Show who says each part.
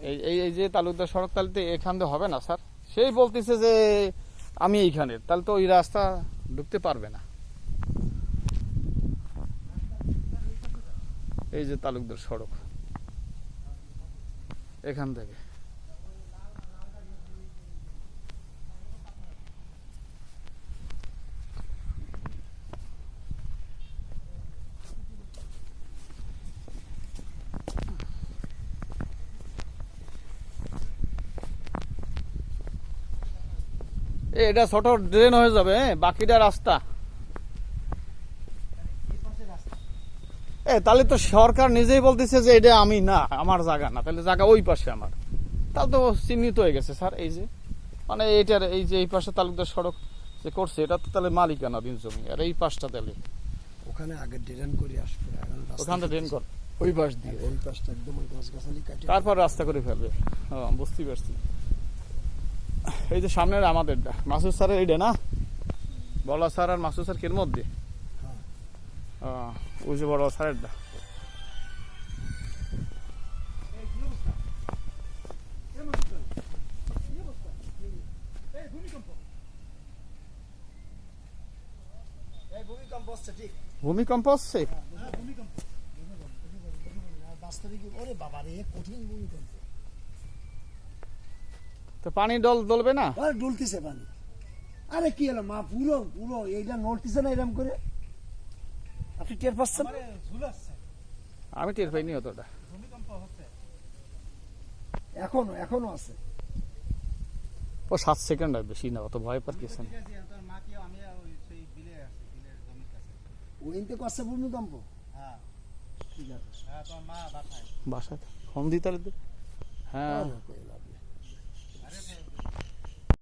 Speaker 1: এই এই এই যে তালুকদার সড়ক, তাহলে তো এখান দিয়ে হবে না স্যার। সেই বলতেছে যে আমি এইখানের, তাহলে তো ওই রাস্তা ঢুকতে পারবে না। এই যে তালুকদার সড়ক, এখান থেকে এটা ছোট ড্রেন হয়ে যাবে, বাকিটা রাস্তা। তাহলে তো সরকার নিজেই বলতেছে যে এটা আমি না, আমার জায়গা না, তাহলে জায়গা ওই পাশে আমার, তাহলে তো চিহ্নিত হয়ে গেছে স্যার। এই যে মানে এইটার এই যে এই পাশে তালুকদার সড়ক যে করছে, এটা তো তাহলে মালিকানাধীন জমি, আর এই পাশটা তাহলে
Speaker 2: ওখানে আগে ড্রেন করে আসবে,
Speaker 1: ওখান থেকে ড্রেন কর ওই পাশ দিয়ে,
Speaker 2: ওই পাশটা একদম ওই গাছগাছালি কাটে
Speaker 1: তারপর রাস্তা করে ফেলবে। বুঝতেই পারছি। এই যে সামনের আমাদেরটা মাসুদ স্যারের এইটা না, বলা স্যার আর মাসুদ স্যার কের মধ্যে, ওই যে বড় স্যারেরটা। ভূমিকম্প হচ্ছে, তো পানি দলবে না,
Speaker 2: ডুলতেছে পানি। আরে কি হলো মা, পুরো পুরো এইটা নড়তেছে না এরকম করে, আপনি টের পাচ্ছেন?
Speaker 1: আমি টের পাইনি অতটা।
Speaker 2: এখনো এখনো আছে।
Speaker 1: ও 7 সেকেন্ড আর বেশি না, অত ভয় পার কিছু না।
Speaker 2: ওইতে করছে ভূমিকম্প। ঠিক আছে,
Speaker 1: বাসায় ফোন দিতে, হ্যাঁ